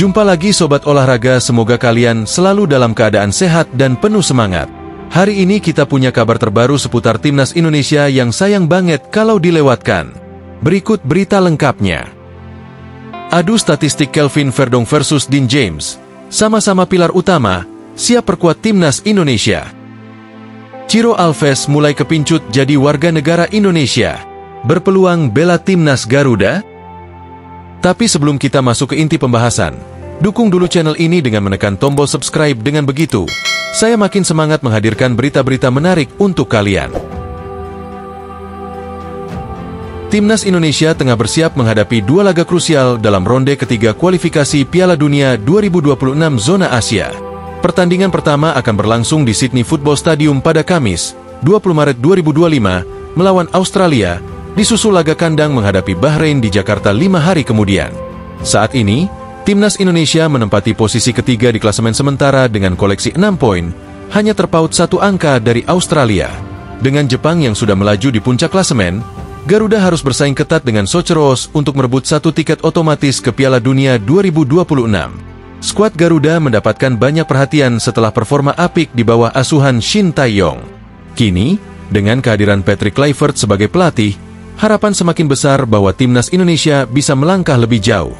Jumpa lagi Sobat Olahraga, semoga kalian selalu dalam keadaan sehat dan penuh semangat. Hari ini kita punya kabar terbaru seputar Timnas Indonesia yang sayang banget kalau dilewatkan. Berikut berita lengkapnya. Adu statistik Kelvin Verdong versus Dean James. Sama-sama pilar utama, siap perkuat Timnas Indonesia. Ciro Alves mulai kepincut jadi warga negara Indonesia. Berpeluang bela Timnas Garuda? Tapi sebelum kita masuk ke inti pembahasan, dukung dulu channel ini dengan menekan tombol subscribe. Dengan begitu, saya makin semangat menghadirkan berita-berita menarik untuk kalian. Timnas Indonesia tengah bersiap menghadapi dua laga krusial dalam ronde ketiga kualifikasi Piala Dunia 2026 zona Asia. Pertandingan pertama akan berlangsung di Sydney Football Stadium pada Kamis, 20 Maret 2025, melawan Australia, disusul laga kandang menghadapi Bahrain di Jakarta 5 hari kemudian. Saat ini, Timnas Indonesia menempati posisi ketiga di klasemen sementara dengan koleksi 6 poin, hanya terpaut 1 angka dari Australia. Dengan Jepang yang sudah melaju di puncak klasemen, Garuda harus bersaing ketat dengan Socceroos untuk merebut 1 tiket otomatis ke Piala Dunia 2026. Skuad Garuda mendapatkan banyak perhatian setelah performa apik di bawah asuhan Shin Tae-yong. Kini, dengan kehadiran Patrick Kluivert sebagai pelatih, harapan semakin besar bahwa Timnas Indonesia bisa melangkah lebih jauh.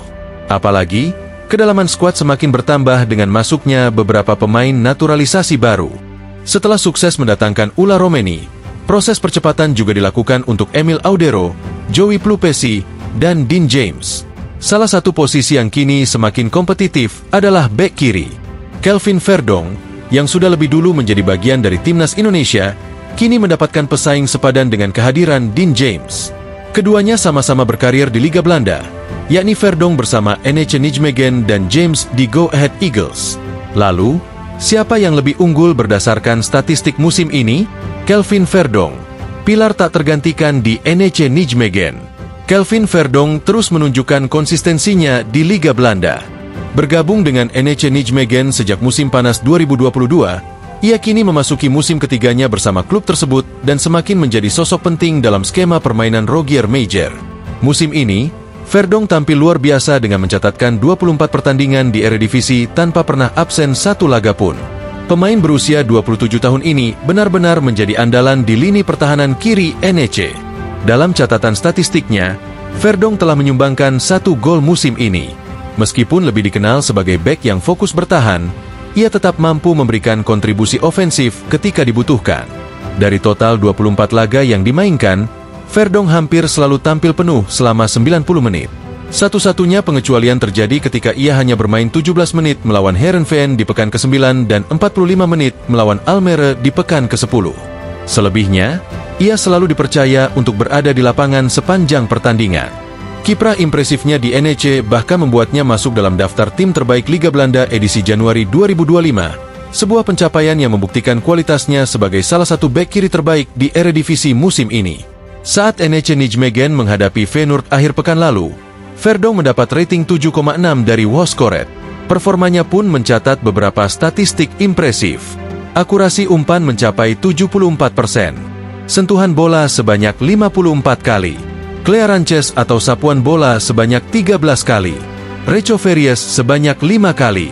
Apalagi, kedalaman skuad semakin bertambah dengan masuknya beberapa pemain naturalisasi baru. Setelah sukses mendatangkan Ula Romeni, proses percepatan juga dilakukan untuk Emil Audero, Joey Plupesi, dan Dean James. Salah satu posisi yang kini semakin kompetitif adalah bek kiri. Kelvin Verdong, yang sudah lebih dulu menjadi bagian dari Timnas Indonesia, kini mendapatkan pesaing sepadan dengan kehadiran Dean James. Keduanya sama-sama berkarir di Liga Belanda, yakni Verdong bersama NEC Nijmegen dan James di Go Ahead Eagles. Lalu, siapa yang lebih unggul berdasarkan statistik musim ini? Kelvin Verdong, pilar tak tergantikan di NEC Nijmegen. Kelvin Verdong terus menunjukkan konsistensinya di Liga Belanda. Bergabung dengan NEC Nijmegen sejak musim panas 2022, ia kini memasuki musim ketiganya bersama klub tersebut dan semakin menjadi sosok penting dalam skema permainan Rogier Major. Musim ini, Verdong tampil luar biasa dengan mencatatkan 24 pertandingan di Eredivisie tanpa pernah absen 1 laga pun. Pemain berusia 27 tahun ini benar-benar menjadi andalan di lini pertahanan kiri NEC. Dalam catatan statistiknya, Verdong telah menyumbangkan 1 gol musim ini. Meskipun lebih dikenal sebagai bek yang fokus bertahan, ia tetap mampu memberikan kontribusi ofensif ketika dibutuhkan. Dari total 24 laga yang dimainkan, Verdong hampir selalu tampil penuh selama 90 menit. Satu-satunya pengecualian terjadi ketika ia hanya bermain 17 menit melawan Heerenveen di pekan ke-9 dan 45 menit melawan Almere di pekan ke-10. Selebihnya, ia selalu dipercaya untuk berada di lapangan sepanjang pertandingan. Kiprah impresifnya di NEC bahkan membuatnya masuk dalam daftar tim terbaik Liga Belanda edisi Januari 2025, sebuah pencapaian yang membuktikan kualitasnya sebagai salah satu bek kiri terbaik di Eredivisie musim ini. Saat NEC Nijmegen menghadapi Feyenoord akhir pekan lalu, Verdong mendapat rating 7,6 dari WhoScored. Performanya pun mencatat beberapa statistik impresif. Akurasi umpan mencapai 74%, sentuhan bola sebanyak 54 kali, clearances atau sapuan bola sebanyak 13 kali, recoveries sebanyak 5 kali,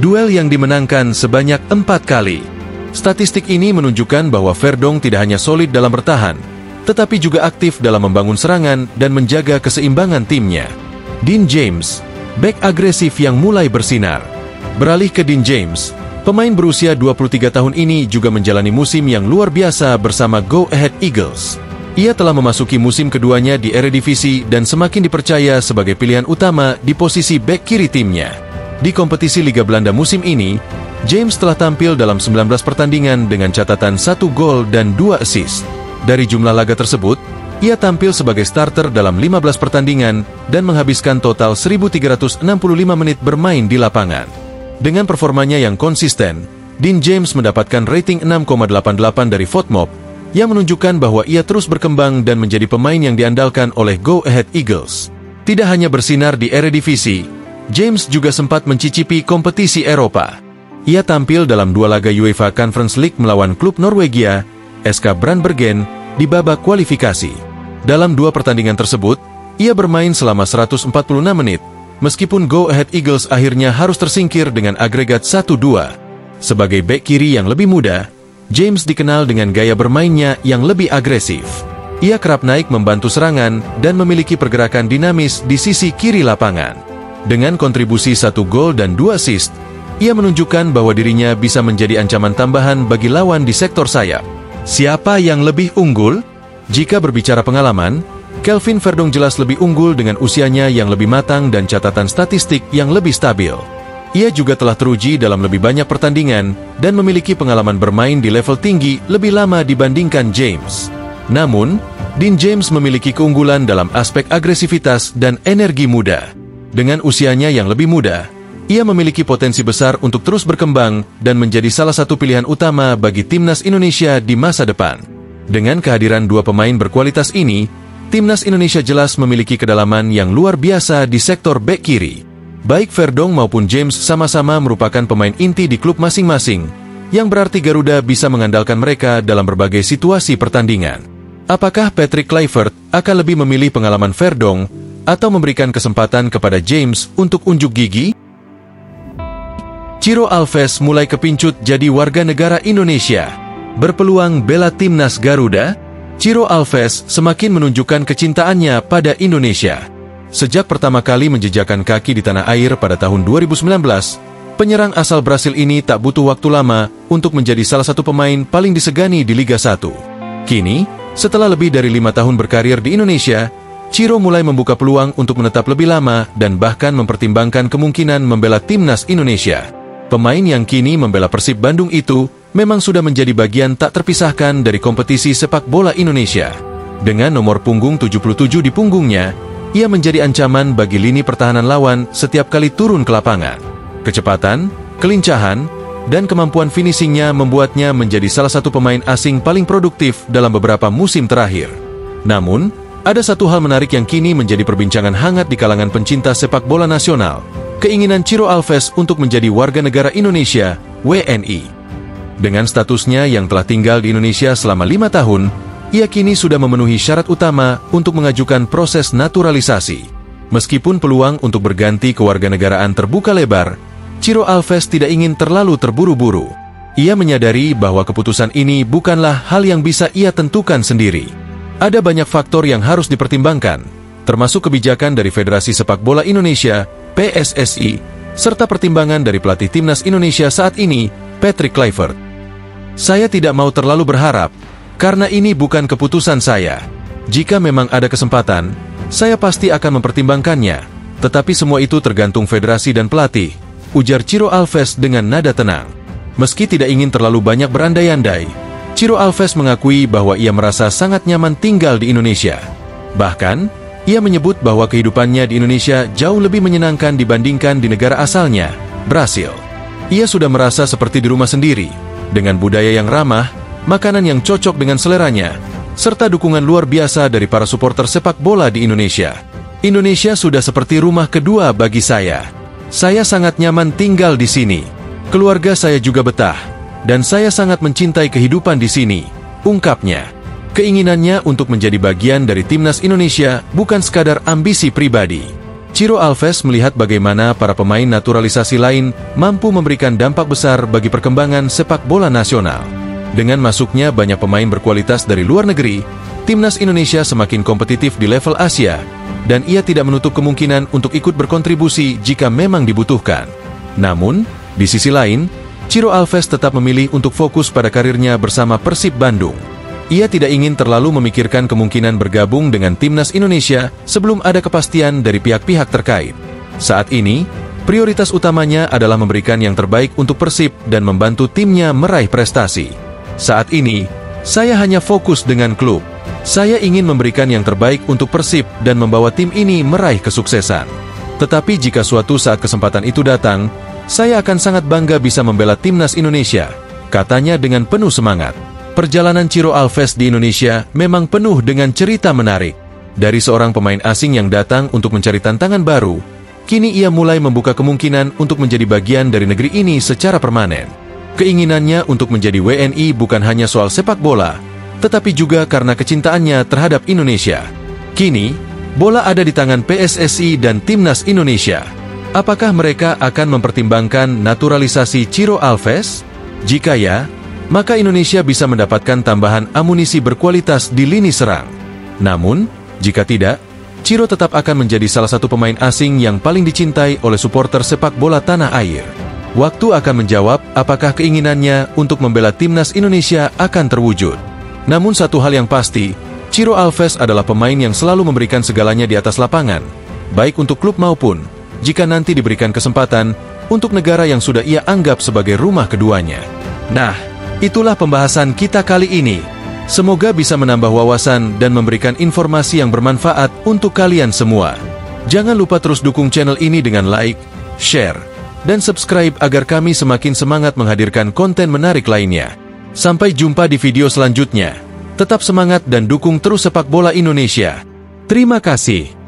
duel yang dimenangkan sebanyak 4 kali. Statistik ini menunjukkan bahwa Verdong tidak hanya solid dalam bertahan, tetapi juga aktif dalam membangun serangan dan menjaga keseimbangan timnya. Dean James, bek agresif yang mulai bersinar. Beralih ke Dean James, pemain berusia 23 tahun ini juga menjalani musim yang luar biasa bersama Go Ahead Eagles. Ia telah memasuki musim keduanya di Eredivisie dan semakin dipercaya sebagai pilihan utama di posisi bek kiri timnya. Di kompetisi Liga Belanda musim ini, James telah tampil dalam 19 pertandingan dengan catatan 1 gol dan 2 assist. Dari jumlah laga tersebut, ia tampil sebagai starter dalam 15 pertandingan dan menghabiskan total 1.365 menit bermain di lapangan. Dengan performanya yang konsisten, Dean James mendapatkan rating 6,88 dari FOTMOB, yang menunjukkan bahwa ia terus berkembang dan menjadi pemain yang diandalkan oleh Go Ahead Eagles. Tidak hanya bersinar di Eredivisie, James juga sempat mencicipi kompetisi Eropa. Ia tampil dalam 2 laga UEFA Conference League melawan klub Norwegia, SK Brann Bergen, di babak kualifikasi. Dalam 2 pertandingan tersebut, ia bermain selama 146 menit, meskipun Go Ahead Eagles akhirnya harus tersingkir dengan agregat 1-2. Sebagai bek kiri yang lebih muda, James dikenal dengan gaya bermainnya yang lebih agresif. Ia kerap naik membantu serangan dan memiliki pergerakan dinamis di sisi kiri lapangan. Dengan kontribusi 1 gol dan 2 assist, ia menunjukkan bahwa dirinya bisa menjadi ancaman tambahan bagi lawan di sektor sayap. Siapa yang lebih unggul? Jika berbicara pengalaman, Kelvin Verdong jelas lebih unggul dengan usianya yang lebih matang dan catatan statistik yang lebih stabil. Ia juga telah teruji dalam lebih banyak pertandingan dan memiliki pengalaman bermain di level tinggi lebih lama dibandingkan James. Namun, Dean James memiliki keunggulan dalam aspek agresivitas dan energi muda. Dengan usianya yang lebih muda, ia memiliki potensi besar untuk terus berkembang dan menjadi salah satu pilihan utama bagi timnas Indonesia di masa depan. Dengan kehadiran dua pemain berkualitas ini, timnas Indonesia jelas memiliki kedalaman yang luar biasa di sektor bek kiri. Baik Verdong maupun James sama-sama merupakan pemain inti di klub masing-masing, yang berarti Garuda bisa mengandalkan mereka dalam berbagai situasi pertandingan. Apakah Patrick Kluivert akan lebih memilih pengalaman Verdong atau memberikan kesempatan kepada James untuk unjuk gigi? Ciro Alves mulai kepincut jadi warga negara Indonesia. Berpeluang bela timnas Garuda, Ciro Alves semakin menunjukkan kecintaannya pada Indonesia. Sejak pertama kali menjejakkan kaki di tanah air pada tahun 2019, penyerang asal Brasil ini tak butuh waktu lama untuk menjadi salah satu pemain paling disegani di Liga 1. Kini, setelah lebih dari 5 tahun berkarir di Indonesia, Ciro mulai membuka peluang untuk menetap lebih lama dan bahkan mempertimbangkan kemungkinan membela timnas Indonesia. Pemain yang kini membela Persib Bandung itu memang sudah menjadi bagian tak terpisahkan dari kompetisi sepak bola Indonesia. Dengan nomor punggung 77 di punggungnya, ia menjadi ancaman bagi lini pertahanan lawan setiap kali turun ke lapangan. Kecepatan, kelincahan, dan kemampuan finishingnya membuatnya menjadi salah satu pemain asing paling produktif dalam beberapa musim terakhir. Namun, ada satu hal menarik yang kini menjadi perbincangan hangat di kalangan pencinta sepak bola nasional, keinginan Ciro Alves untuk menjadi warga negara Indonesia, WNI. Dengan statusnya yang telah tinggal di Indonesia selama 5 tahun, ia kini sudah memenuhi syarat utama untuk mengajukan proses naturalisasi. Meskipun peluang untuk berganti kewarganegaraan terbuka lebar, Ciro Alves tidak ingin terlalu terburu-buru. Ia menyadari bahwa keputusan ini bukanlah hal yang bisa ia tentukan sendiri. Ada banyak faktor yang harus dipertimbangkan, termasuk kebijakan dari Federasi Sepak Bola Indonesia, PSSI, serta pertimbangan dari pelatih timnas Indonesia saat ini, Patrick Kluivert. Saya tidak mau terlalu berharap, karena ini bukan keputusan saya. Jika memang ada kesempatan, saya pasti akan mempertimbangkannya, tetapi semua itu tergantung federasi dan pelatih, ujar Ciro Alves dengan nada tenang. Meski tidak ingin terlalu banyak berandai-andai, Ciro Alves mengakui bahwa ia merasa sangat nyaman tinggal di Indonesia. Bahkan, ia menyebut bahwa kehidupannya di Indonesia jauh lebih menyenangkan dibandingkan di negara asalnya, Brasil. Ia sudah merasa seperti di rumah sendiri, dengan budaya yang ramah, makanan yang cocok dengan seleranya, serta dukungan luar biasa dari para supporter sepak bola di Indonesia. Indonesia sudah seperti rumah kedua bagi saya. Saya sangat nyaman tinggal di sini. Keluarga saya juga betah. Dan saya sangat mencintai kehidupan di sini, ungkapnya. Keinginannya untuk menjadi bagian dari timnas Indonesia bukan sekadar ambisi pribadi. Ciro Alves melihat bagaimana para pemain naturalisasi lain mampu memberikan dampak besar bagi perkembangan sepak bola nasional. Dengan masuknya banyak pemain berkualitas dari luar negeri, timnas Indonesia semakin kompetitif di level Asia, dan ia tidak menutup kemungkinan untuk ikut berkontribusi jika memang dibutuhkan. Namun, di sisi lain, Ciro Alves tetap memilih untuk fokus pada karirnya bersama Persib Bandung. Ia tidak ingin terlalu memikirkan kemungkinan bergabung dengan timnas Indonesia sebelum ada kepastian dari pihak-pihak terkait. Saat ini, prioritas utamanya adalah memberikan yang terbaik untuk Persib dan membantu timnya meraih prestasi. Saat ini, saya hanya fokus dengan klub. Saya ingin memberikan yang terbaik untuk Persib dan membawa tim ini meraih kesuksesan. Tetapi jika suatu saat kesempatan itu datang, saya akan sangat bangga bisa membela timnas Indonesia, katanya dengan penuh semangat. Perjalanan Ciro Alves di Indonesia memang penuh dengan cerita menarik. Dari seorang pemain asing yang datang untuk mencari tantangan baru, kini ia mulai membuka kemungkinan untuk menjadi bagian dari negeri ini secara permanen. Keinginannya untuk menjadi WNI bukan hanya soal sepak bola, tetapi juga karena kecintaannya terhadap Indonesia. Kini, Bola ada di tangan PSSI dan Timnas Indonesia. Apakah mereka akan mempertimbangkan naturalisasi Ciro Alves? Jika ya, maka Indonesia bisa mendapatkan tambahan amunisi berkualitas di lini serang. Namun, jika tidak, Ciro tetap akan menjadi salah satu pemain asing yang paling dicintai oleh supporter sepak bola tanah air. Waktu akan menjawab apakah keinginannya untuk membela Timnas Indonesia akan terwujud. Namun satu hal yang pasti, Ciro Alves adalah pemain yang selalu memberikan segalanya di atas lapangan, baik untuk klub maupun, jika nanti diberikan kesempatan, untuk negara yang sudah ia anggap sebagai rumah keduanya. Nah, itulah pembahasan kita kali ini. Semoga bisa menambah wawasan dan memberikan informasi yang bermanfaat untuk kalian semua. Jangan lupa terus dukung channel ini dengan like, share, dan subscribe agar kami semakin semangat menghadirkan konten menarik lainnya. Sampai jumpa di video selanjutnya. Tetap semangat dan dukung terus sepak bola Indonesia. Terima kasih.